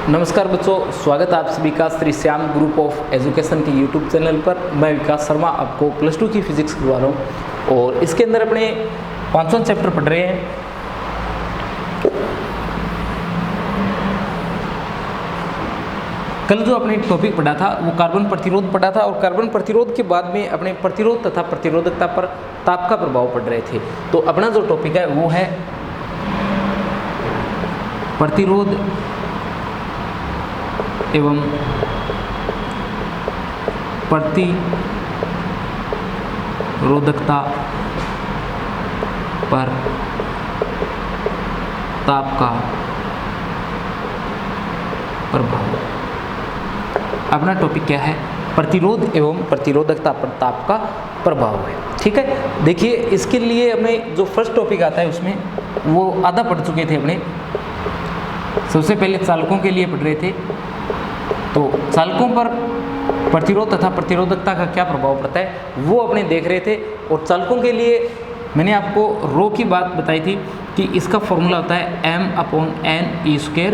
नमस्कार बच्चों, स्वागत है आप सभी का Shri Shyam group of education के यूट्यूब चैनल पर। मैं विकास शर्मा आपको प्लस 2 की फिजिक्स करवा रहा हूँ और इसके अंदर अपने 5वां चैप्टर पढ़ रहे हैं। कल जो अपने टॉपिक पढ़ा था वो कार्बन प्रतिरोध पढ़ा था और कार्बन प्रतिरोध के बाद में अपने प्रतिरोध तथा प्रतिरोधकता पर ताप का प्रभाव पढ़ रहे थे। तो अपना जो टॉपिक है वो है प्रतिरोध एवं प्रतिरोधकता पर ताप का प्रभाव। अपना टॉपिक क्या है? प्रतिरोध एवं प्रतिरोधकता पर ताप का प्रभाव है। ठीक है, देखिए इसके लिए हमने जो फर्स्ट टॉपिक आता है उसमें वो आधा पढ़ चुके थे। अपने सबसे पहले चालकों के लिए पढ़ रहे थे, तो चालकों पर प्रतिरोध तथा प्रतिरोधकता का क्या प्रभाव पड़ता है वो अपने देख रहे थे। और चालकों के लिए मैंने आपको रो की बात बताई थी कि इसका फॉर्मूला होता है m/n²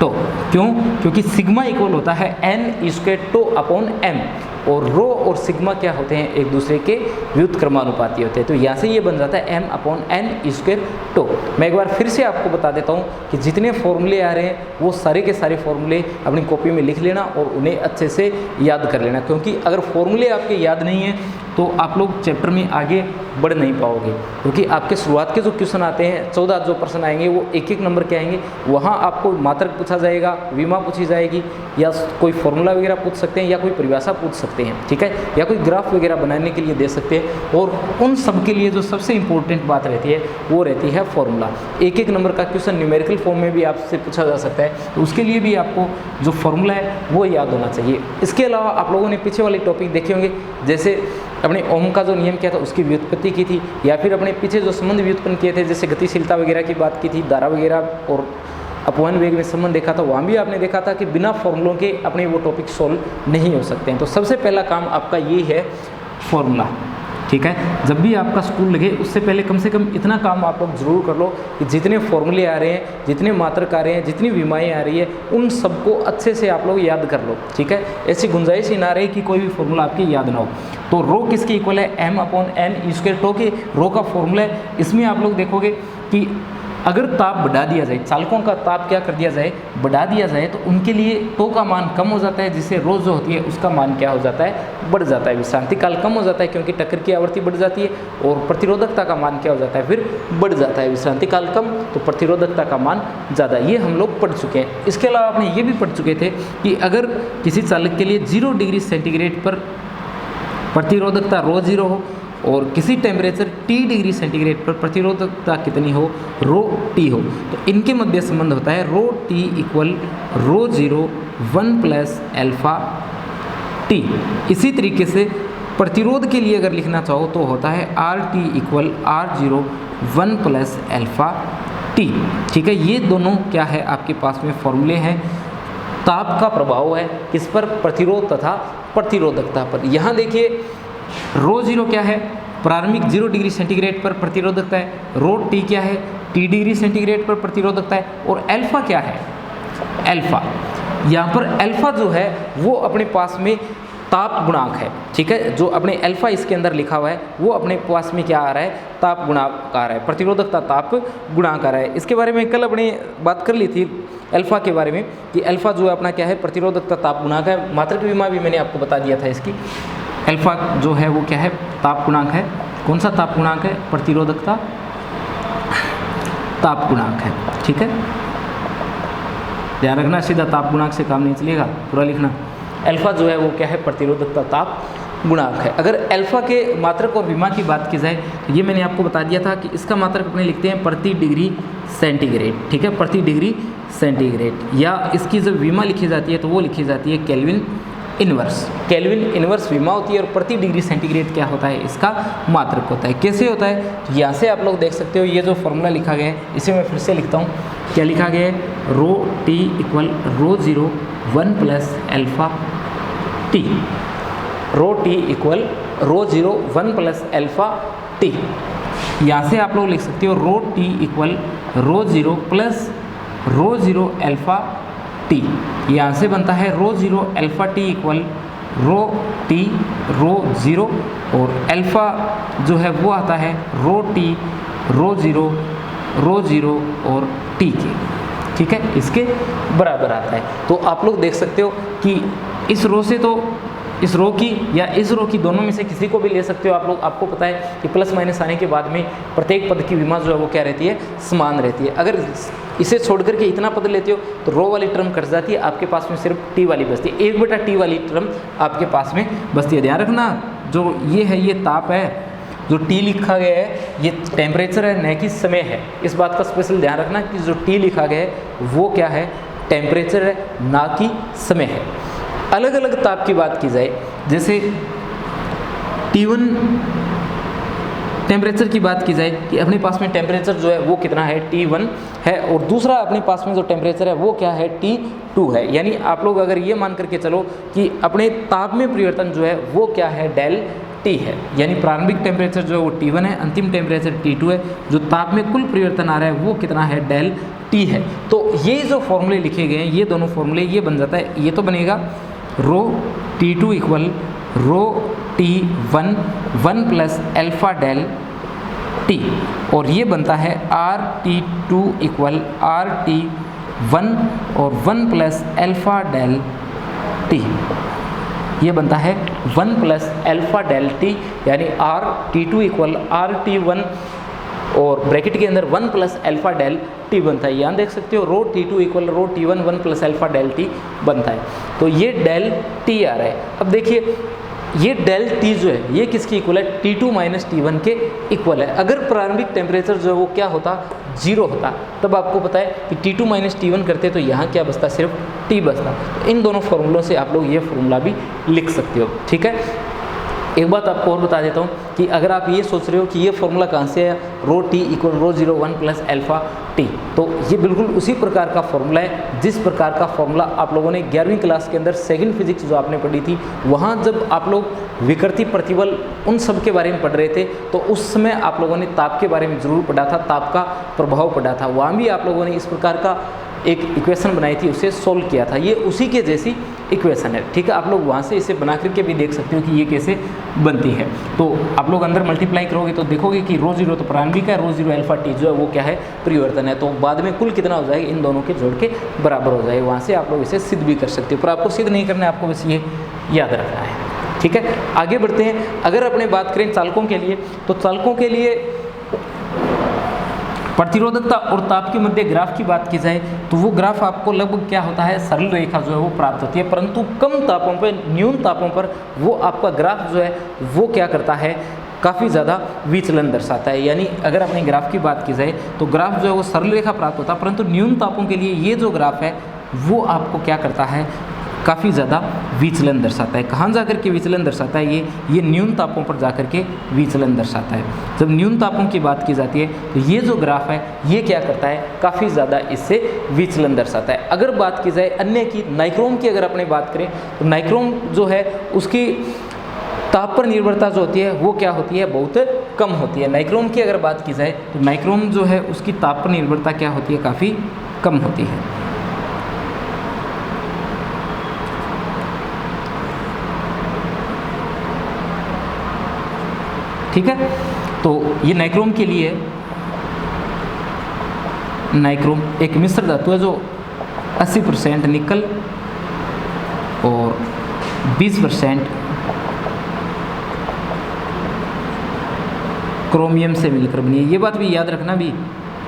टो। क्यों? क्योंकि सिग्मा इक्वल होता है n² टो/m और रो और सिग्मा क्या होते हैं? एक दूसरे के व्युत्क्रमानुपाती होते हैं। तो यहाँ से ये बन जाता है m/n² टो। मैं एक बार फिर से आपको बता देता हूँ कि जितने फॉर्मूले आ रहे हैं वो सारे के सारे फॉर्मूले अपनी कॉपी में लिख लेना और उन्हें अच्छे से याद कर लेना, क्योंकि अगर फॉर्मूले आपके याद नहीं है तो आप लोग चैप्टर में आगे बढ़ नहीं पाओगे। क्योंकि आपके शुरुआत के जो क्वेश्चन आते हैं 14 जो प्रश्न आएंगे वो एक एक नंबर के आएंगे। वहाँ आपको मात्रक पूछा जाएगा, विमा पूछी जाएगी, या कोई फॉर्मूला वगैरह पूछ सकते हैं, या कोई परिभाषा पूछ सकते हैं। ठीक है, या कोई ग्राफ वगैरह बनाने के लिए दे सकते हैं। और उन सब के लिए जो सबसे इंपॉर्टेंट बात रहती है वो रहती है फॉर्मूला। एक एक नंबर का क्वेश्चन न्यूमेरिकल फॉर्म में भी आपसे पूछा जा सकता है, तो उसके लिए भी आपको जो फॉर्मूला है वो याद होना चाहिए। इसके अलावा आप लोगों ने पीछे वाले टॉपिक देखे होंगे, जैसे अपने ओम का जो नियम क्या था उसकी व्युत्पत्ति की थी, या फिर अपने पीछे जो संबंध व्युत्पन्न किए थे जैसे गतिशीलता वगैरह की बात की थी, धारा वगैरह और अपवहन वेग में संबंध देखा था। वहाँ भी आपने देखा था कि बिना फॉर्मूलों के अपने वो टॉपिक सॉल्व नहीं हो सकते हैं। तो सबसे पहला काम आपका ये है फॉर्मूला। ठीक है, जब भी आपका स्कूल लगे उससे पहले कम से कम इतना काम आप लोग जरूर कर लो कि जितने फॉर्मूले आ रहे हैं, जितने मात्रक आ रहे हैं, जितनी विमाएँ आ रही है, उन सबको अच्छे से आप लोग याद कर लो। ठीक है, ऐसी गुंजाइश ही ना रहे कि कोई भी फॉर्मूला आपकी याद ना हो। तो रो किसके इक्वल है? m/n² टो के रो का फॉर्मूला है। इसमें आप लोग देखोगे कि अगर ताप बढ़ा दिया जाए, चालकों का ताप क्या कर दिया जाए? बढ़ा दिया जाए, तो उनके लिए टो का मान कम हो जाता है, जिससे रो जो होती है उसका मान क्या हो जाता है? बढ़ जाता है। विश्रांति काल कम हो जाता है क्योंकि टक्कर की आवृत्ति बढ़ जाती है, और प्रतिरोधकता का मान क्या हो जाता है? फिर बढ़ जाता है। विश्रांति काल कम तो प्रतिरोधकता का मान ज़्यादा। ये हम लोग पढ़ चुके हैं। इसके अलावा आपने ये भी पढ़ चुके थे कि अगर किसी चालक के लिए 0 डिग्री सेंटीग्रेड पर प्रतिरोधकता ρ0 हो और किसी टेम्परेचर T डिग्री सेंटीग्रेड पर प्रतिरोधकता कितनी हो? ρT हो, तो इनके मध्य संबंध होता है ρT = ρ0 1 + αT। इसी तरीके से प्रतिरोध के लिए अगर लिखना चाहो तो होता है RT = R0 1 + αT। ठीक है, ये दोनों क्या है आपके पास में फॉर्मूले हैं। ताप का प्रभाव है किस पर? प्रतिरोध तथा प्रतिरोधकता पर। यहाँ देखिए ρ0 क्या है? प्रारंभिक 0 डिग्री सेंटीग्रेड पर प्रतिरोधकता है। ρT क्या है? T डिग्री सेंटीग्रेड पर प्रतिरोधकता है। और अल्फा क्या है? अल्फा, यहाँ पर अल्फा जो है वो अपने पास में ताप गुणांक है। ठीक है, जो अपने अल्फा इसके अंदर लिखा हुआ है वो अपने पास में क्या आ रहा है? ताप गुणांक आ रहा है, प्रतिरोधकता ताप गुणांक आ रहा है। इसके बारे में कल अपने बात कर ली थी अल्फा के बारे में कि अल्फा जो है अपना क्या है? प्रतिरोधकता ताप गुणांक है। मात्रक विमा भी मैंने आपको बता दिया था इसकी। अल्फा जो है वो क्या है? ताप गुणांक है। कौन सा ताप गुणांक है? प्रतिरोधकता ताप गुणांक है। ठीक है, ध्यान रखना, सीधा ताप गुणांक से काम नहीं चलेगा, पूरा लिखना। अल्फा जो है वो क्या है? प्रतिरोधकता ताप गुणांक है। अगर अल्फा के मात्रक और विमा की बात की जाए तो ये मैंने आपको बता दिया था कि इसका मात्रक अपने लिखते हैं प्रति डिग्री सेंटीग्रेड। ठीक है, प्रति डिग्री सेंटीग्रेड। या इसकी जब विमा लिखी जाती है तो वो लिखी जाती है केल्विन इनवर्स। केल्विन इनवर्स विमा होती है और प्रति डिग्री सेंटीग्रेड क्या होता है? इसका मात्रक होता है। कैसे होता है? तो यहाँ से आप लोग देख सकते हो, ये जो फॉर्मूला लिखा गया है इसे मैं फिर से लिखता हूँ। क्या लिखा गया है? ρT = ρ0 1 + αT। ρT = ρ0 1 + αT। यहाँ से आप लोग लिख सकते हो ρT = ρ0 + ρ0 अल्फा टी। यहाँ से बनता है rho zero alpha T equal rho T rho zero, और अल्फ़ा जो है वो आता है रो टी रो ज़ीरो और टी के, ठीक है, इसके बराबर आता है। तो आप लोग देख सकते हो कि इस रो से तो इस रो की या इस रो की दोनों में से किसी को भी ले सकते हो आप लोग। आपको पता है कि प्लस माइनस आने के बाद में प्रत्येक पद की विमा जो है वो क्या रहती है, समान रहती है। अगर इसे छोड़ करके इतना पद लेते हो तो रो वाली टर्म कट जाती है, आपके पास में सिर्फ टी वाली बचती है, 1/t वाली टर्म आपके पास में बचती है। ध्यान रखना, जो ये है ये ताप है, जो टी लिखा गया है ये टेम्परेचर है, न कि समय है। इस बात का स्पेशल ध्यान रखना कि जो टी लिखा गया है वो क्या है, टेम्परेचर है, ना कि समय है। अलग अलग ताप की बात की जाए, जैसे T1 टेम्परेचर की बात की जाए कि अपने पास में टेम्परेचर जो है वो कितना है, T1 है, और दूसरा अपने पास में जो टेम्परेचर है वो क्या है, T2 है। यानी आप लोग अगर ये मान करके चलो कि अपने ताप में परिवर्तन जो है वो क्या है, डेल T है। यानी प्रारंभिक टेम्परेचर जो है वो T1 है, अंतिम टेम्परेचर T2 है, जो ताप में कुल परिवर्तन आ रहा है वो कितना है, डेल T है। तो ये जो फॉर्मूले लिखे गए हैं, ये दोनों फॉर्मूले, ये बन जाता है, ये तो बनेगा rho T2 equal rho T1 1 plus alpha del T, और ये बनता है RT2 इक्वल RT1 और 1 प्लस अल्फ़ा डेल T, ये बनता है 1 प्लस अल्फ़ा डेल T, यानी RT2 इक्वल RT1 और ब्रैकेट के अंदर 1 प्लस अल्फ़ा डेल T बनता है। यहाँ देख सकते हो rho T2 equal rho T1 1 plus alpha del T बनता है। तो ये डेल T आ रहा है। अब देखिए ये डेल T जो है ये किसकी इक्वल है, T2 माइनस T1 के इक्वल है। अगर प्रारंभिक टेम्परेचर जो है वो क्या होता, 0 होता, तब आपको पता है कि T2 माइनस T1 करते तो यहाँ क्या बचता, सिर्फ T बचता। तो इन दोनों फॉर्मूलों से आप लोग ये फॉर्मूला भी लिख सकते हो, ठीक है। एक बात आपको और बता देता हूँ कि अगर आप ये सोच रहे हो कि ये फॉर्मूला कहाँ से है, रो T इक्वल रो 0 1 प्लस अल्फ़ा T, तो ये बिल्कुल उसी प्रकार का फॉर्मूला है जिस प्रकार का फॉर्मूला आप लोगों ने 11वीं क्लास के अंदर सेकंड फिजिक्स जो आपने पढ़ी थी, वहाँ जब आप लोग विकृति प्रतिबल उन सब के बारे में पढ़ रहे थे तो उस समय आप लोगों ने ताप के बारे में ज़रूर पढ़ा था, ताप का प्रभाव पढ़ा था। वहाँ भी आप लोगों ने इस प्रकार का एक इक्वेशन बनाई थी, उसे सोल्व किया था। ये उसी के जैसी इक्वेशन है, ठीक है। आप लोग वहाँ से इसे बना करके भी देख सकते हो कि ये कैसे बनती है। तो आप लोग अंदर मल्टीप्लाई करोगे तो देखोगे कि रो 0 तो प्रारंभिक है, रो 0 अल्फ़ा T जो है वो क्या है, परिवर्तन है। तो बाद में कुल कितना हो जाएगा, इन दोनों के जोड़ के बराबर हो जाएगा। वहाँ से आप लोग इसे सिद्ध भी कर सकते हो, पर आपको सिद्ध नहीं करना है, आपको बस ये याद रखना है, ठीक है। आगे बढ़ते हैं। अगर अपने बात करें चालकों के लिए, तो चालकों के लिए प्रतिरोधकता और ताप के मध्य ग्राफ की बात की जाए तो वो ग्राफ आपको लगभग क्या होता है, सरल रेखा जो है वो प्राप्त होती है, परंतु कम तापों पर, न्यून तापों पर वो आपका ग्राफ जो है वो क्या करता है, काफ़ी ज़्यादा विचलन दर्शाता है। यानी अगर अपने ग्राफ की बात की जाए तो ग्राफ जो है वो सरल रेखा प्राप्त होता है, परंतु न्यून तापों के लिए ये जो ग्राफ है वो आपको क्या करता है, काफ़ी ज़्यादा विचलन दर्शाता है। कहाँ जाकर के विचलन दर्शाता है, ये न्यून तापों पर जाकर के विचलन दर्शाता है। जब न्यून तापों की बात की जाती है तो ये जो ग्राफ है ये क्या करता है, काफ़ी ज़्यादा इससे विचलन दर्शाता है। अगर बात की जाए अन्य की, नाइक्रोम की अगर अपने बात करें तो नाइक्रोम जो है उसकी ताप पर निर्भरता जो होती है वो क्या होती है, बहुत कम होती है। नाइक्रोम की अगर बात की जाए तो नाइक्रोम जो है उसकी ताप पर निर्भरता क्या होती है, काफ़ी कम होती है। ठीक है, तो ये नाइक्रोम के लिए, नाइक्रोम एक मिश्र धातु है जो 80% निकल और 20% क्रोमियम से मिलकर बनी है। ये बात भी याद रखना भी,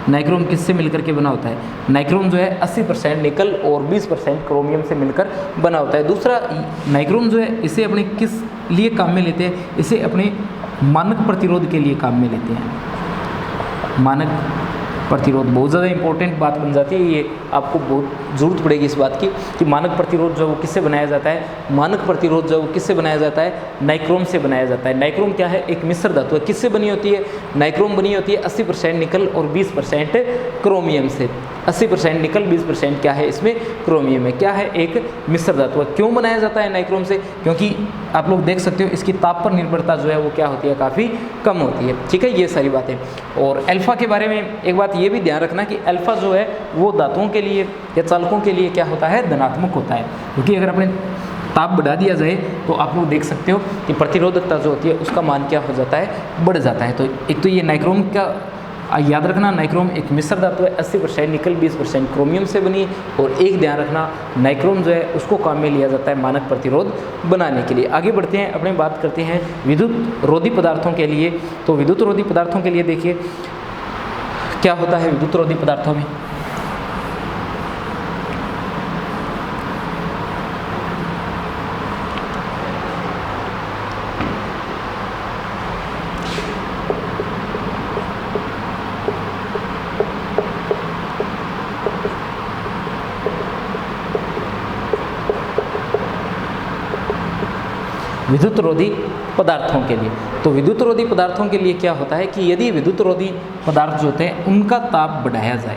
नाइक्रोम किससे मिलकर के बना होता है, नाइक्रोम जो है 80% निकल और 20% क्रोमियम से मिलकर बना होता है। दूसरा, नाइक्रोम जो है इसे अपने किस लिए काम में लेते हैं, इसे अपने मानक प्रतिरोध के लिए काम में लेते हैं। मानक प्रतिरोध बहुत ज़्यादा इंपॉर्टेंट बात बन जाती है, ये आपको बहुत ज़रूरत पड़ेगी इस बात की कि मानक प्रतिरोध जो है वो किससे बनाया जाता है। मानक प्रतिरोध जो है वो किससे बनाया जाता है, नाइक्रोम से बनाया जाता है। नाइक्रोम क्या है, एक मिश्र धातु है। किससे बनी होती है, नाइक्रोम बनी होती है 80% निकल और 20% क्रोमियम से। 80% निकल, 20% क्या है इसमें क्रोमियम है। क्या है, एक मिश्र धातु है। क्यों बनाया जाता है नाइक्रोम से? क्योंकि आप लोग देख सकते हो इसकी ताप पर निर्भरता जो है वो क्या होती है, काफ़ी कम होती है। ठीक है, ये सारी बातें। और अल्फा के बारे में एक बात ये भी ध्यान रखना कि अल्फा जो है वो धातुओं के लिए या चालकों के लिए क्या होता है, धनात्मक होता है। क्योंकि अगर अपने ताप बढ़ा दिया जाए तो आप लोग देख सकते हो कि प्रतिरोधकता जो होती है उसका मान क्या हो जाता है, बढ़ जाता है। तो एक तो ये नाइक्रोम का याद रखना, नाइक्रोम एक मिश्र धातु है, 80% निकल, 20% क्रोमियम से बनी। और एक ध्यान रखना, नाइक्रोम जो है उसको काम में लिया जाता है मानक प्रतिरोध बनाने के लिए। आगे बढ़ते हैं, अपने बात करते हैं विद्युत रोधी पदार्थों के लिए। तो विद्युत रोधी पदार्थों के लिए देखिए क्या होता है विद्युत रोधी पदार्थों में। विद्युत रोधी पदार्थों के लिए, तो विद्युत रोधी पदार्थों के लिए क्या होता है कि यदि विद्युत रोधी पदार्थ जो होते हैं उनका ताप बढ़ाया जाए,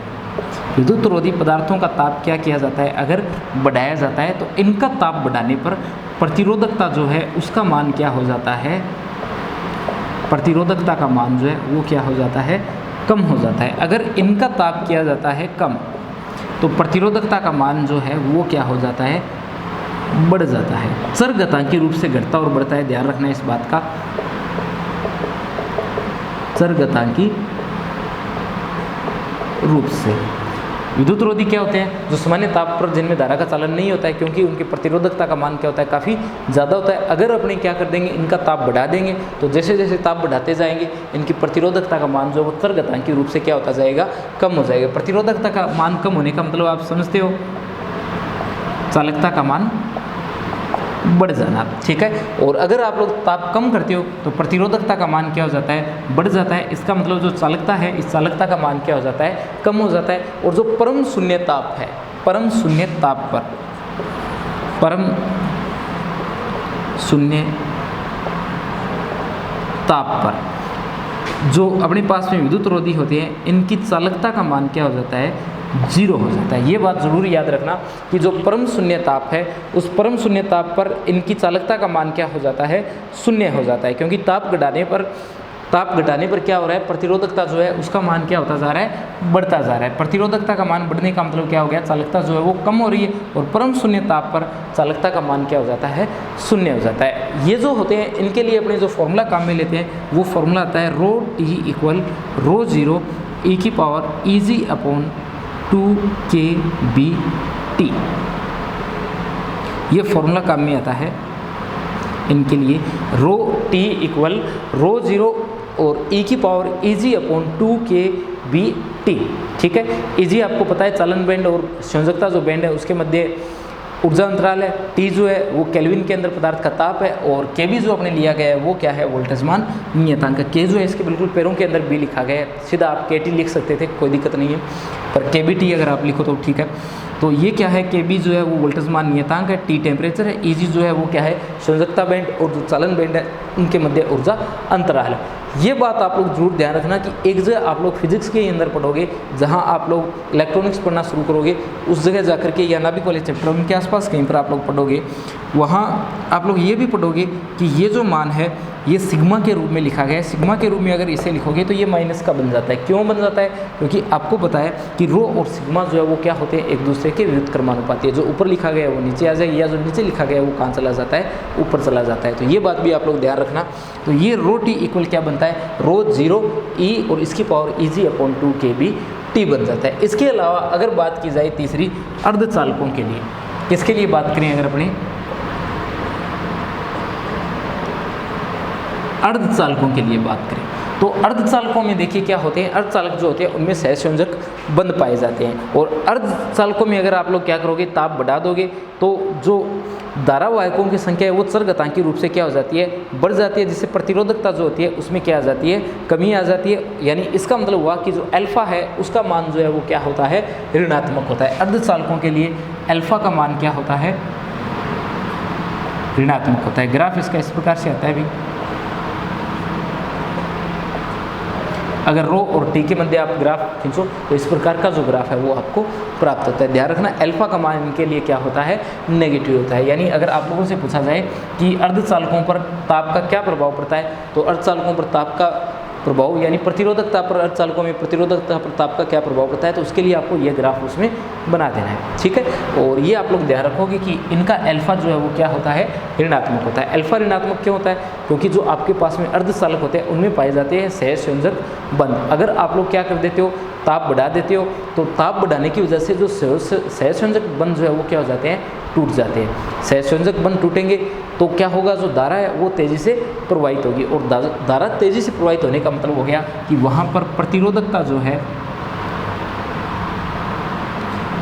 विद्युत रोधी पदार्थों का ताप क्या किया जाता है, अगर बढ़ाया जाता है तो इनका ताप बढ़ाने पर प्रतिरोधकता जो है उसका मान क्या हो जाता है, प्रतिरोधकता का मान जो है वो क्या हो जाता है, कम हो जाता है। अगर इनका ताप किया जाता है कम तो प्रतिरोधकता का मान जो है वो क्या हो जाता है, बढ़ जाता है। चरघातांकी रूप से घटता और बढ़ता है, ध्यान रखना इस बात का। चरघातांकी रूप से विद्युत रोधी क्या होते हैं, जो सामान्य ताप पर जिनमें धारा का चालन नहीं होता है, क्योंकि उनकी प्रतिरोधकता का मान क्या होता है, काफ़ी ज़्यादा होता है। अगर अपने क्या कर देंगे, इनका ताप बढ़ा देंगे तो जैसे जैसे ताप बढ़ाते जाएंगे इनकी प्रतिरोधकता का मान जो वो चरघातांकी रूप से क्या होता जाएगा, कम हो जाएगा। प्रतिरोधकता का मान कम होने का मतलब आप समझते हो, चालकता का मान बढ़ जाना। ठीक है, और अगर आप लोग ताप कम करते हो तो प्रतिरोधकता का मान क्या हो जाता है, बढ़ जाता है। इसका मतलब जो चालकता है, इस चालकता का मान क्या हो जाता है, कम हो जाता है। और जो परम शून्य ताप है, परम शून्य ताप पर, परम शून्य ताप पर जो अपने पास में विद्युत रोधी होते हैं इनकी चालकता का मान क्या हो जाता है, 0 हो जाता है। ये बात ज़रूर याद रखना कि जो परम शून्य ताप है उस परम शून्य ताप पर इनकी चालकता का मान क्या हो जाता है, 0 हो जाता है। क्योंकि ताप घटाने पर क्या हो रहा है, प्रतिरोधकता जो है उसका मान क्या होता जा रहा है, बढ़ता जा रहा है। प्रतिरोधकता का मान बढ़ने का मतलब क्या हो गया, चालकता जो है वो कम हो रही है और परम शून्य ताप पर चालकता का मान क्या हो जाता है, 0 हो जाता है। ये जो होते हैं इनके लिए अपने जो फॉर्मूला काम में लेते हैं वो फॉर्मूला आता है ρT इक्वल ρ0 e⁻²kBT। ये फॉर्मूला काम में आता है इनके लिए, ρT इक्वल ρ0 और e⁻²kBT। ठीक है, Eg आपको पता है चालन बैंड और संयोजकता जो बैंड है उसके मध्य ऊर्जा अंतराल है। T जो है वो केल्विन के अंदर पदार्थ का ताप है और Kb जो अपने लिया गया है वो क्या है, वोल्टेज मान नियतांक। K जो है इसके बिल्कुल पैरों के अंदर B लिखा गया है, सीधा आप KT लिख सकते थे, कोई दिक्कत नहीं है, पर KBT अगर आप लिखो तो ठीक है। तो ये क्या है, Kb जो है वो वोल्टेज मान नियतांक है, T टेम्परेचर है, Eg जो है वो क्या है, संयोजकता बैंड और जो चालन बैंड है उनके मध्य ऊर्जा अंतराल है। ये बात आप लोग जरूर ध्यान रखना कि एक जगह आप लोग फिजिक्स के अंदर पढ़ोगे, जहाँ आप लोग इलेक्ट्रॉनिक्स पढ़ना शुरू करोगे उस जगह जाकर के, या नाभिक वाले चैप्टर उनके आसपास कहीं पर आप लोग पढ़ोगे, वहाँ आप लोग ये भी पढ़ोगे कि ये जो मान है ये सिग्मा के रूप में लिखा गया है। सिग्मा के रूप में अगर इसे लिखोगे तो ये माइनस का बन जाता है। क्यों बन जाता है, क्योंकि आपको पता है कि रो और सिग्मा जो है वो क्या होते हैं, एक दूसरे के विरुद्ध क्रमानुपाती है। जो ऊपर लिखा गया है वो नीचे आ जाए, या जो नीचे लिखा गया है वो कहाँ चला जाता है, ऊपर चला जाता है। तो ये बात भी आप लोग ध्यान रखना। तो ये ρT इक्वल क्या बनता है, ρ0 e और इसकी पावर Eg/2kBT बन जाता है। इसके अलावा अगर बात की जाए तीसरी अर्धचालकों के लिए, किसके लिए बात करें, अगर अपने अर्धचालकों के लिए बात करें तो अर्धचालकों में देखिए क्या होते हैं, अर्धचालक जो होते हैं उनमें सहसंयोजक बंध पाए जाते हैं। और अर्धचालकों में अगर आप लोग क्या करोगे, ताप बढ़ा दोगे तो जो धारावाहकों की संख्या है वो चरघातांकी रूप से क्या हो जाती है, बढ़ जाती है, जिससे प्रतिरोधकता जो होती है उसमें क्या आ जाती है, कमी आ जाती है। यानी इसका मतलब हुआ कि जो अल्फा है उसका मान जो है वो क्या होता है, ऋणात्मक होता है। अर्धचालकों के लिए अल्फा का मान क्या होता है, ऋणात्मक होता है। ग्राफ इसका इस प्रकार से आता है भी, अगर रो और टी के मध्य आप ग्राफ खींचो तो इस प्रकार का जो ग्राफ है वो आपको प्राप्त होता है। ध्यान रखना अल्फा का मान इनके लिए क्या होता है, नेगेटिव होता है। यानी अगर आप लोगों से पूछा जाए कि अर्धचालकों पर ताप का क्या प्रभाव पड़ता है, तो अर्धचालकों पर ताप का प्रभाव यानी प्रतिरोधकता पर अर्धचालकों में प्रतिरोधकता पर ताप का क्या प्रभाव पड़ता है, तो उसके लिए आपको ये ग्राफ उसमें बना देना है, ठीक है। और ये आप लोग ध्यान रखोगे कि इनका अल्फा जो है वो क्या होता है, ऋणात्मक होता है। अल्फा ऋणात्मक क्यों होता है, क्योंकि जो आपके पास में अर्धचालक होते हैं उनमें पाए जाते हैं सहसंयोजक बंध। अगर आप लोग क्या कर देते हो, ताप बढ़ा देते हो, तो ताप बढ़ाने की वजह से जो सहसंयोजक बंध जो है वो क्या हो जाते हैं, टूट जाते हैं। सहसंयोजक बंध टूटेंगे तो क्या होगा, जो धारा है वो तेज़ी से प्रवाहित होगी, और धारा तेज़ी से प्रवाहित होने का मतलब हो गया कि वहाँ पर प्रतिरोधकता जो है,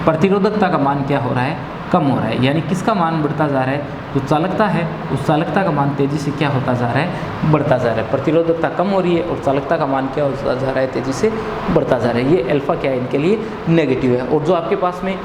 प्रतिरोधकता का मान क्या हो रहा है, कम हो रहा है। यानी किसका मान बढ़ता जा रहा है, जो चालकता है उस चालकता का मान तेज़ी से क्या होता जा रहा है, बढ़ता जा रहा है। प्रतिरोधकता कम हो रही है और चालकता का मान क्या होता जा रहा है, तेज़ी से बढ़ता जा रहा है। ये अल्फा क्या है, इनके लिए नेगेटिव है। और जो आपके पास में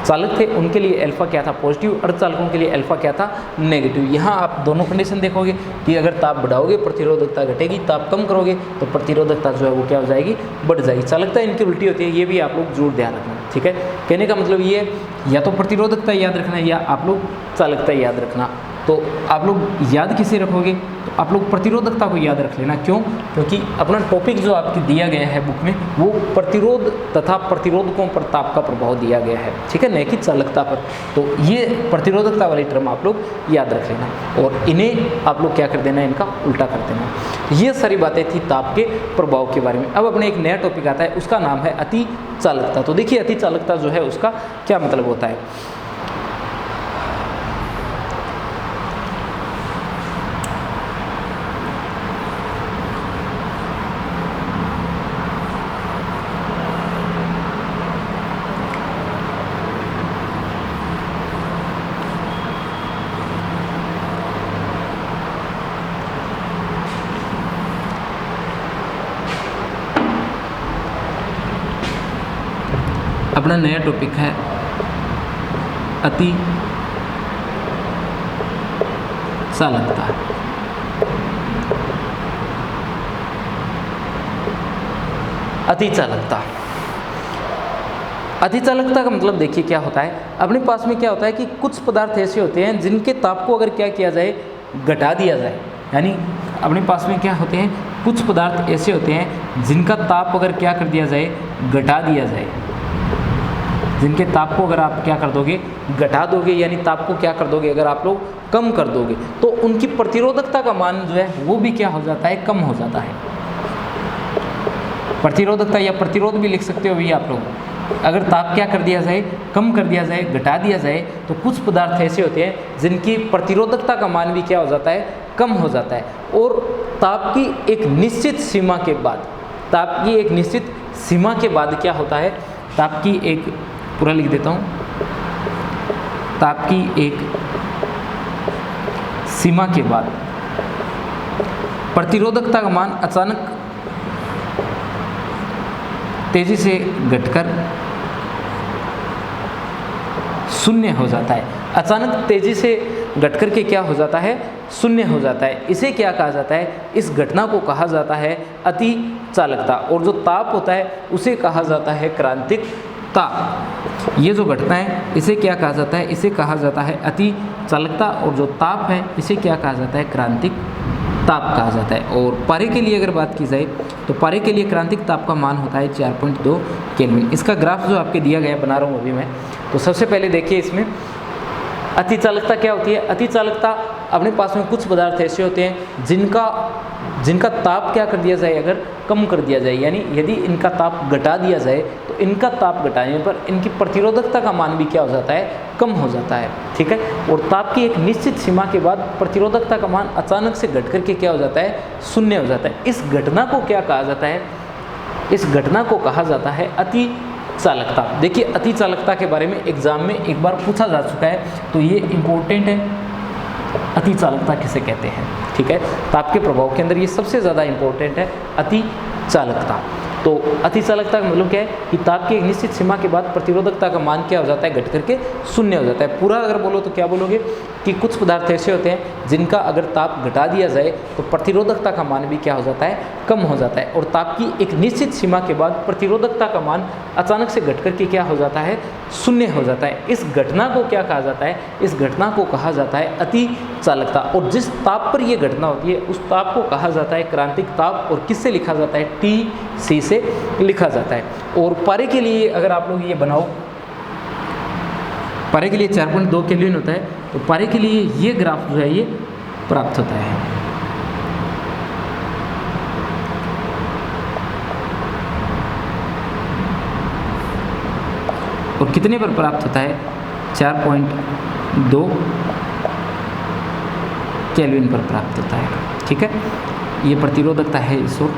चालक थे उनके लिए अल्फा क्या था, पॉजिटिव, अर्धचालकों के लिए अल्फा क्या था, नेगेटिव। यहाँ आप दोनों कंडीशन देखोगे कि अगर ताप बढ़ाओगे प्रतिरोधकता घटेगी, ताप कम करोगे तो प्रतिरोधकता जो है वो क्या हो जाएगी, बढ़ जाएगी। चालकता इनकी उल्टी होती है, ये भी आप लोग जरूर ध्यान रखना, ठीक है। कहने का मतलब ये या तो प्रतिरोधकता याद रखना या आप लोग चालकता याद रखना। तो आप लोग याद किसे रखोगे, तो आप लोग प्रतिरोधकता को याद रख लेना। क्यों, क्योंकि अपना टॉपिक जो आपकी दिया गया है बुक में वो प्रतिरोध तथा प्रतिरोधकों पर ताप का प्रभाव दिया गया है, ठीक है, न कि चालकता पर। तो ये प्रतिरोधकता वाली टर्म आप लोग याद रख लेना और इन्हें आप लोग क्या कर देना, इनका उल्टा कर देना। ये सारी बातें थी ताप के प्रभाव के बारे में। अब अपने एक नया टॉपिक आता है, उसका नाम है अति चालकता। तो देखिए अति चालकता जो है उसका क्या मतलब होता है। अपना नया टॉपिक है अति चालकता। अति चालकता, अति चालकता का मतलब देखिए क्या होता है। अपने पास में क्या होता है कि कुछ पदार्थ ऐसे होते हैं जिनके ताप को अगर क्या किया जाए, घटा दिया जाए। यानी अपने पास में क्या होते हैं, कुछ पदार्थ ऐसे होते हैं जिनका ताप अगर क्या कर दिया जाए, घटा दिया जाए। जिनके ताप को अगर आप क्या कर दोगे, घटा दोगे, यानी ताप को क्या कर दोगे, अगर आप लोग कम कर दोगे, तो उनकी प्रतिरोधकता का मान जो है वो भी क्या हो जाता है, कम हो जाता है। प्रतिरोधकता या प्रतिरोध भी लिख सकते हो भी आप लोग। अगर ताप क्या कर दिया जाए, कम कर दिया जाए, घटा दिया जाए, तो कुछ पदार्थ ऐसे होते हैं जिनकी प्रतिरोधकता का मान भी क्या हो जाता है, कम हो जाता है। और ताप की एक निश्चित सीमा के बाद, ताप की एक निश्चित सीमा के बाद क्या होता है, ताप की एक, पूरा लिख देता हूँ, ताप की एक सीमा के बाद प्रतिरोधकता का मान अचानक तेजी से घटकर शून्य हो जाता है। अचानक तेजी से घटकर के क्या हो जाता है, शून्य हो जाता है। इसे क्या कहा जाता है, इस घटना को कहा जाता है अति चालकता। और जो ताप होता है उसे कहा जाता है क्रांतिक ताप। ये जो घटना है इसे क्या कहा जाता है, इसे कहा जाता है अति चालकता। और जो ताप है इसे क्या कहा जाता है, क्रांतिक ताप कहा जाता है। और पारे के लिए अगर बात की जाए तो पारे के लिए क्रांतिक ताप का मान होता है 4.2 केल्विन। इसका ग्राफ जो आपके दिया गया बना रहा हूँ अभी मैं। तो सबसे पहले देखिए इसमें अति चालकता क्या होती है। अति चालकता अपने पास में कुछ पदार्थ ऐसे होते हैं जिनका ताप क्या कर दिया जाए, अगर कम कर दिया जाए, यानी यदि इनका ताप घटा दिया जाए तो इनका ताप घटाने पर इनकी प्रतिरोधकता का मान भी क्या हो जाता है, कम हो जाता है, ठीक है। और ताप की एक निश्चित सीमा के बाद प्रतिरोधकता का मान अचानक से घट करके क्या हो जाता है, शून्य हो जाता है। इस घटना को क्या कहा जाता है, इस घटना को कहा जाता है अति चालकता। देखिए अति चालकता के बारे में एग्जाम में एक बार पूछा जा चुका है, तो ये इम्पोर्टेंट है। अति चालकता किसे कहते हैं, ठीक है। ताप के प्रभाव के अंदर ये सबसे ज़्यादा इम्पोर्टेंट है, अति चालकता। तो अति चालकता का मतलब क्या है कि ताप की एक निश्चित सीमा के बाद प्रतिरोधकता का मान क्या हो जाता है, घट करके शून्य हो जाता है। पूरा अगर बोलो तो क्या बोलोगे कि कुछ पदार्थ ऐसे होते हैं जिनका अगर ताप घटा दिया जाए तो प्रतिरोधकता का मान भी क्या हो जाता है, कम हो जाता है, और ताप की एक निश्चित सीमा के बाद प्रतिरोधकता का मान अचानक से घट करके क्या हो जाता है, शून्य हो जाता है। इस घटना को क्या कहा जाता है, इस घटना को कहा जाता है अति चालकता। और जिस ताप पर यह घटना होती है उस ताप को कहा जाता है क्रांतिक ताप, और किससे लिखा जाता है, TC से लिखा जाता है। और पारे के लिए अगर आप लोग ये बनाओ, पारे के लिए 4.2 केल्विन होता है, तो पारे के लिए ये ग्राफ जो है ये प्राप्त होता है। और कितने पर प्राप्त होता है, 4.2 केल्विन पर प्राप्त होता है। ठीक है, ये प्रतिरोधकता है इस ओर।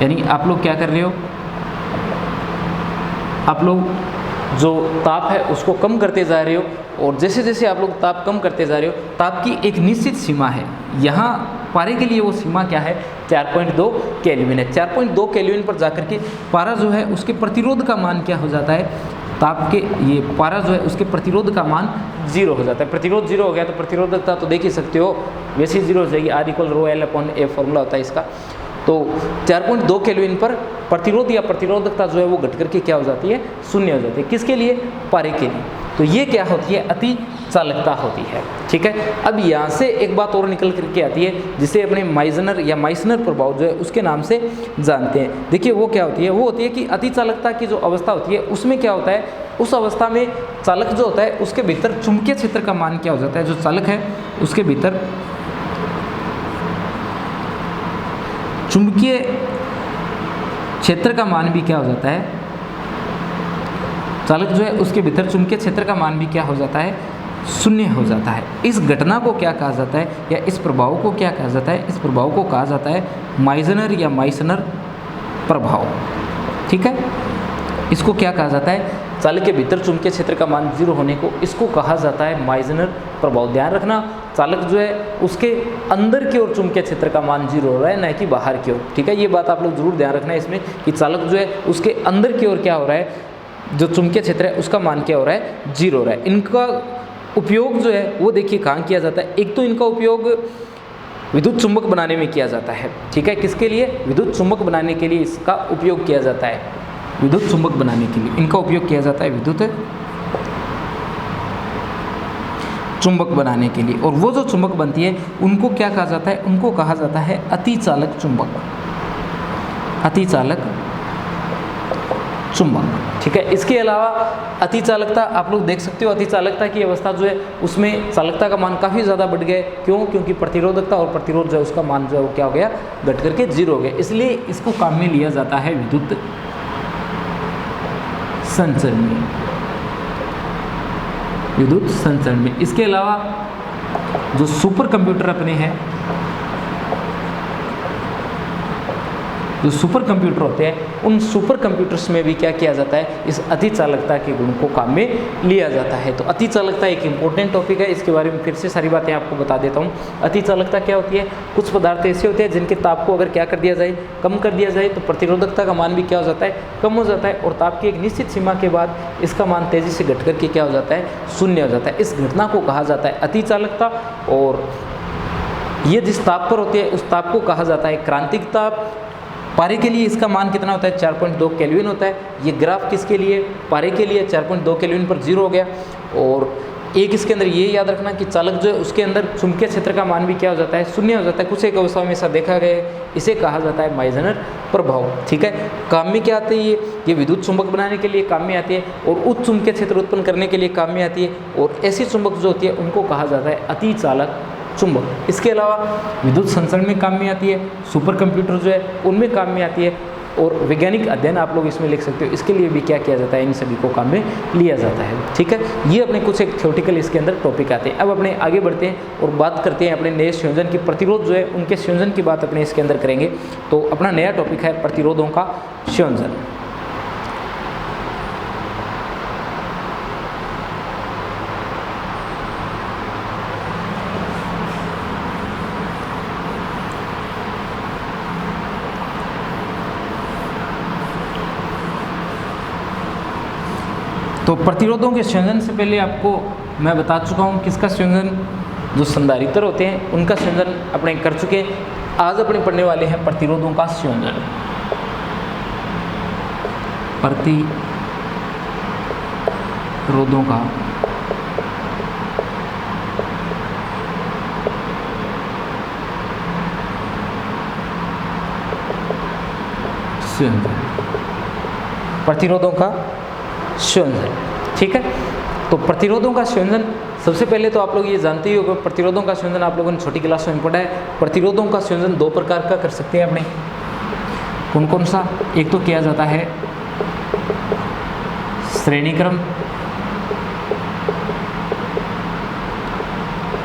यानी आप लोग क्या कर रहे हो, आप लोग जो ताप है उसको कम करते जा रहे हो, और जैसे जैसे आप लोग ताप कम करते जा रहे हो, ताप की एक निश्चित सीमा है। यहाँ पारे के लिए वो सीमा क्या है, 4.2 केल्विन है। 4.2 केल्विन पर जाकर के पारा जो है उसके प्रतिरोध का मान क्या हो जाता है, ताप के ये पारा जो है उसके प्रतिरोध का मान 0 हो जाता है। प्रतिरोध 0 हो गया तो प्रतिरोधकता तो देख ही सकते हो, वैसे ही 0 हो जाएगी। R=ρL/A फॉर्मूला होता है इसका। तो 4.2 केल्विन पर प्रतिरोध या प्रतिरोधकता जो है वो घट करके क्या हो जाती है, शून्य हो जाती है। किसके लिए, पारे के लिए। तो ये क्या होती है, अति चालकता होती है। ठीक है, अब यहाँ से एक बात और निकल करके आती है जिसे अपने माइजनर या माइसनर प्रभाव जो है उसके नाम से जानते हैं। देखिए वो क्या होती है, वो होती है कि अति चालकता की जो अवस्था होती है उसमें क्या होता है, उस अवस्था में चालक जो होता है उसके भीतर चुंबकीय क्षेत्र का मान क्या हो जाता है, जो चालक है उसके भीतर चुंबकीय क्षेत्र का मान भी क्या हो जाता है, चालक जो है उसके भीतर चुंबकीय क्षेत्र का मान भी क्या हो जाता है, शून्य हो जाता है। इस घटना को क्या कहा जाता है, या इस प्रभाव को क्या कहा जाता है, इस प्रभाव को कहा जाता है माइजनर या माइसनर प्रभाव। ठीक है, इसको क्या कहा जाता है, चालक के भीतर चुंबकीय क्षेत्र का मान 0 होने को इसको कहा जाता है माइजनर प्रभाव। ध्यान रखना, चालक जो है उसके अंदर की ओर चुंबकीय क्षेत्र का मान 0 हो रहा है, न कि बाहर की ओर। ठीक है, ये बात आप लोग जरूर ध्यान रखना है इसमें कि चालक जो है उसके अंदर की ओर क्या हो रहा है, जो चुंबकीय क्षेत्र है उसका मान क्या हो रहा है, 0 हो रहा है। इनका उपयोग जो है वो देखिए कहाँ किया जाता है। एक तो इनका उपयोग विद्युत चुंबक बनाने में किया जाता है। ठीक है, किसके लिए, विद्युत चुंबक बनाने के लिए इसका उपयोग किया जाता है, विद्युत चुंबक बनाने के लिए इनका उपयोग किया जाता है, विद्युत चुंबक बनाने के लिए। और वो जो चुंबक बनती है उनको क्या कहा जाता है, उनको कहा जाता है अतिचालक चुंबक, अतिचालक चुंबक। ठीक है, इसके अलावा अतिचालकता आप लोग देख सकते हो, अतिचालकता की अवस्था जो है उसमें चालकता का मान काफ़ी ज़्यादा बढ़ गया। क्यों, क्योंकि प्रतिरोधकता और प्रतिरोध जो है उसका मान जो है वो क्या हो गया, घट करके 0 हो गया। इसलिए इसको काम में लिया जाता है विद्युत संचरण में, विद्युत संचरण में। इसके अलावा जो सुपर कंप्यूटर अपने हैं, जो सुपर कंप्यूटर होते हैं उन सुपर कंप्यूटर्स में भी क्या किया जाता है, इस अति चालकता के गुण को काम में लिया जाता है। तो अति चालकता एक इंपॉर्टेंट टॉपिक है, इसके बारे में फिर से सारी बातें आपको बता देता हूँ। अति चालकता क्या होती है, कुछ पदार्थ ऐसे होते हैं जिनके ताप को अगर क्या कर दिया जाए, कम कर दिया जाए तो प्रतिरोधकता का मान भी क्या हो जाता है, कम हो जाता है, और ताप की एक निश्चित सीमा के बाद इसका मान तेजी से घट करके क्या हो जाता है, शून्य हो जाता है। इस घटना को कहा जाता है अति चालकता। और ये जिस ताप पर होती है उस ताप को कहा जाता है क्रांतिक ताप। पारे के लिए इसका मान कितना होता है, 4.2 केल्विन होता है। ये ग्राफ किसके लिए, पारे के लिए 4.2 केल्विन पर 0 हो गया। और एक इसके अंदर ये याद रखना कि चालक जो है उसके अंदर चुंबकीय क्षेत्र का मान भी क्या हो जाता है, शून्य हो जाता है। कुछ एक अवस्था में ऐसा देखा गया है, इसे कहा जाता है माइजनर प्रभाव। ठीक है, काम में क्या आती है, ये विद्युत चुंबक बनाने के लिए काम में आती है, और उच्च चुंबकीय क्षेत्र उत्पन्न करने के लिए काम में आती है। और ऐसी चुंबक जो होती है उनको कहा जाता है अति चालक चुंबक। इसके अलावा विद्युत संचरण में काम में आती है, सुपर कंप्यूटर जो है उनमें काम में आती है, और वैज्ञानिक अध्ययन आप लोग इसमें लिख सकते हो, इसके लिए भी क्या किया जाता है, इन सभी को काम में लिया जाता है। ठीक है, ये अपने कुछ एक थ्योरेटिकल इसके अंदर टॉपिक आते हैं। अब अपने आगे बढ़ते हैं और बात करते हैं अपने नए संयोजन की, प्रतिरोध जो है उनके संयोजन की बात अपने इसके अंदर करेंगे। तो अपना नया टॉपिक है प्रतिरोधों का संयोजन। तो प्रतिरोधों के संयोजन से पहले आपको मैं बता चुका हूँ किसका संयोजन, जो संधारित्र होते हैं उनका संयोजन अपने कर चुके। आज अपने पढ़ने वाले हैं प्रतिरोधों का संयोजन। प्रतिरोधों का संयोजन, प्रतिरोधों का संयोजन, ठीक है। तो प्रतिरोधों का संयोजन सबसे पहले तो आप लोग ये जानते ही हो कि प्रतिरोधों का संयोजन आप लोगों ने छोटी क्लास में पढ़ा है। प्रतिरोधों का संयोजन दो प्रकार का कर सकते हैं अपने, कौन कौन सा? एक तो किया जाता है श्रेणी क्रम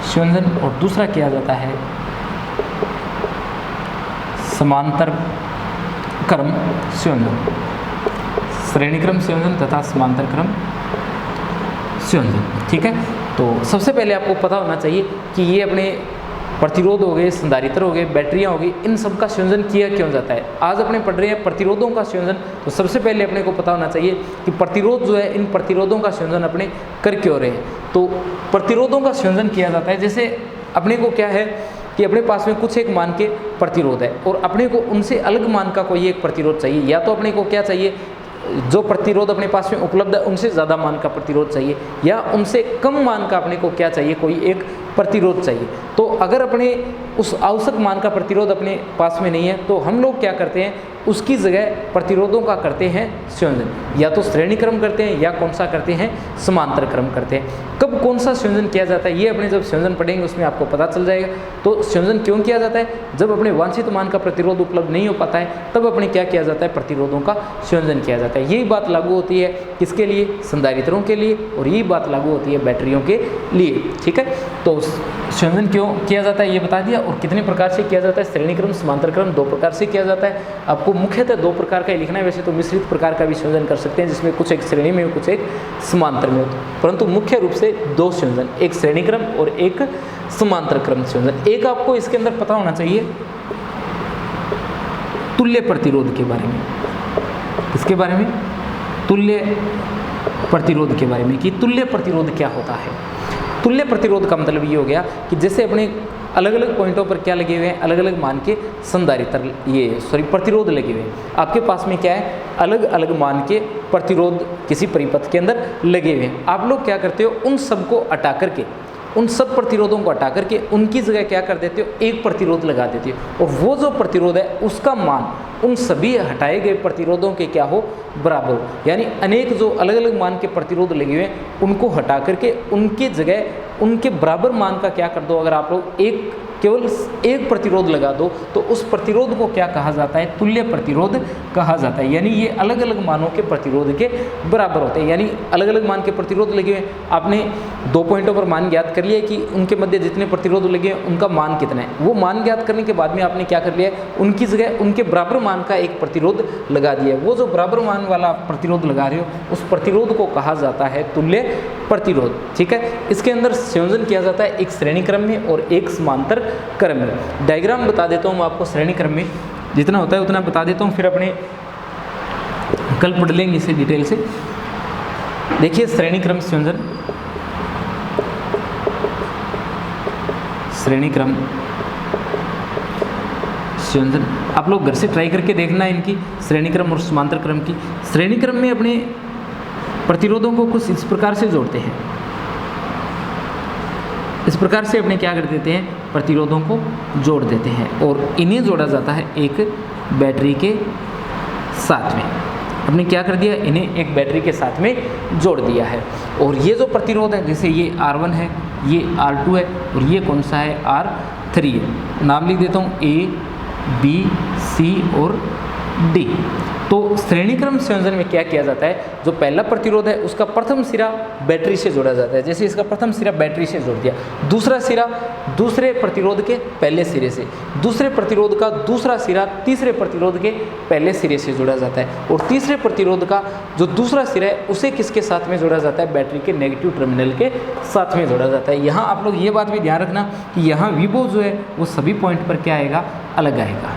संयोजन और दूसरा किया जाता है समांतर क्रम संयोजन। श्रेणी क्रम संयोजन तथा समांतर क्रम संयोजन, ठीक है। तो सबसे पहले आपको पता होना चाहिए कि ये अपने प्रतिरोध हो गए, संधारित्र हो गए, बैटरियाँ हो गई, इन सब का संयोजन किया क्यों जाता है। आज अपने पढ़ रहे हैं प्रतिरोधों का संयोजन। तो सबसे पहले अपने को पता होना चाहिए कि प्रतिरोध जो है, इन प्रतिरोधों का संयोजन अपने कर क्यों रहे हैं। तो प्रतिरोधों का संयोजन किया जाता है, जैसे अपने को क्या है कि अपने पास में कुछ एक मान के प्रतिरोध है और अपने को उनसे अलग मान का कोई एक प्रतिरोध चाहिए, या तो अपने को क्या चाहिए, जो प्रतिरोध अपने पास में उपलब्ध है उनसे ज़्यादा मान का प्रतिरोध चाहिए, या उनसे कम मान का अपने को क्या चाहिए, कोई एक प्रतिरोध चाहिए। तो अगर अपने उस आवश्यक मान का प्रतिरोध अपने पास में नहीं है तो हम लोग क्या करते हैं, उसकी जगह प्रतिरोधों का करते हैं संयोजन, या तो श्रेणी क्रम करते हैं या कौन सा करते हैं, समांतर क्रम करते हैं। कब कौन सा संयोजन किया जाता है ये अपने जब संयोजन पढ़ेंगे उसमें आपको पता चल जाएगा। तो संयोजन क्यों किया जाता है, जब अपने वांछित मान का प्रतिरोध उपलब्ध नहीं हो पाता है तब अपने क्या किया जाता है, प्रतिरोधों का संयोजन किया जाता है। यही बात लागू होती है किसके लिए, संधारित्रों के लिए, और यही बात लागू होती है बैटरियों के लिए, ठीक है। तो संयोजन क्यों किया जाता है ये बता दिया, और कितने प्रकार से किया जाता है, श्रेणी क्रम समांतर क्रम दो प्रकार से किया जाता है। आपको मुख्यतः दो प्रकार का ही लिखना है, वैसे तो मिश्रित प्रकार का भी संयोजन कर सकते हैं जिसमें कुछ एक श्रेणी में कुछ एक समांतर में होता है, परंतु मुख्य रूप से दो संयोजन, एक श्रेणी क्रम और एक समांतर क्रम संयोजन। एक आपको इसके अंदर पता होना चाहिए तुल्य प्रतिरोध के बारे में, इसके बारे में तुल्य प्रतिरोध के बारे में कि तुल्य प्रतिरोध क्या होता है। तुल्य प्रतिरोध का मतलब ये हो गया कि जैसे अपने अलग अलग पॉइंटों पर क्या लगे हुए हैं, अलग अलग मान के संधारित्र प्रतिरोध लगे हुए हैं। आपके पास में क्या है, अलग अलग मान के प्रतिरोध किसी परिपथ के अंदर लगे हुए हैं। आप लोग क्या करते हो, उन सबको हटा करके, उन सब प्रतिरोधों को हटा करके उनकी जगह क्या कर देते हो, एक प्रतिरोध लगा देते हो, और वो जो प्रतिरोध है उसका मान उन सभी हटाए गए प्रतिरोधों के क्या हो, बराबर हो। यानी अनेक जो अलग अलग मान के प्रतिरोध लगे हुए हैं उनको हटा करके उनकी जगह उनके बराबर मान का क्या कर दो, अगर आप लोग केवल एक प्रतिरोध लगा दो तो उस प्रतिरोध को क्या कहा जाता है, तुल्य प्रतिरोध कहा जाता है। यानी ये अलग अलग मानों के प्रतिरोध के बराबर होते हैं। यानी अलग अलग मान के प्रतिरोध लगे हुए, आपने दो पॉइंटों पर मान ज्ञात कर लिया कि उनके मध्य जितने प्रतिरोध लगे हैं उनका मान कितना है। वो मान ज्ञात करने के बाद में आपने क्या कर लिया, उनकी जगह उनके बराबर मान का एक प्रतिरोध लगा दिया। वो जो बराबर मान वाला प्रतिरोध लगा रहे हो उस प्रतिरोध को कहा जाता है तुल्य प्रतिरोध, ठीक है। इसके अंदर संयोजन किया जाता है एक श्रेणी क्रम में और एक समांतर क्रम में। डायग्राम बता देता हूँ आपको, श्रेणी क्रम में जितना होता है उतना बता देता हूँ, फिर अपने कल पढ़ लेंगे इसे डिटेल से। देखिए श्रेणी क्रम संयोजन, श्रेणी क्रम संयोजन आप लोग घर से ट्राई करके देखना इनकी, श्रेणी क्रम और समांतर क्रम की। श्रेणी क्रम में अपने प्रतिरोधों को कुछ इस प्रकार से जोड़ते हैं, इस प्रकार से अपने क्या कर देते हैं, प्रतिरोधों को जोड़ देते हैं, और इन्हें जोड़ा जाता है एक बैटरी के साथ में। अपने क्या कर दिया, इन्हें एक बैटरी के साथ में जोड़ दिया है। और ये जो प्रतिरोध है, जैसे ये R1 है, ये R2 है, और ये कौन सा है, R3 है। नाम लिख देता हूँ A, B, C और D। तो श्रेणी क्रम संयोजन में क्या किया जाता है, जो पहला प्रतिरोध है उसका प्रथम सिरा बैटरी से जोड़ा जाता है। जैसे इसका प्रथम सिरा बैटरी से जोड़ दिया, दूसरा सिरा दूसरे प्रतिरोध के पहले सिरे से, दूसरे प्रतिरोध का दूसरा सिरा तीसरे प्रतिरोध के पहले सिरे से जोड़ा जाता है, और तीसरे प्रतिरोध का जो दूसरा सिरा है उसे किसके साथ में जोड़ा जाता है, बैटरी के नेगेटिव टर्मिनल के साथ में जोड़ा जाता है। यहाँ आप लोग ये बात भी ध्यान रखना कि यहाँ विभव जो है वो सभी पॉइंट पर क्या आएगा, अलग आएगा।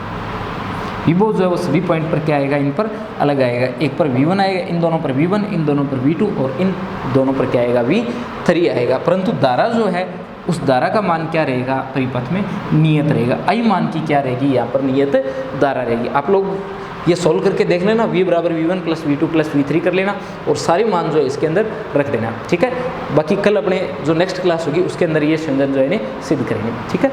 विभव जो है वो सभी पॉइंट पर क्या आएगा, इन पर अलग आएगा। एक पर V1 आएगा, इन दोनों पर V1, इन दोनों पर V2 और इन दोनों पर क्या आएगा, V3 आएगा। परंतु धारा जो है उस धारा का मान क्या रहेगा, परिपथ में नियत रहेगा। I मान की क्या रहेगी, यहाँ पर नियत धारा रहेगी। आप लोग ये सॉल्व करके देख लेना, V बराबर V1 plus V2 plus V3 कर लेना और सारे मान जो है इसके अंदर रख देना, ठीक है। बाकी कल अपने जो नेक्स्ट क्लास होगी उसके अंदर ये संयोजन जो है सिद्ध करेंगे, ठीक है।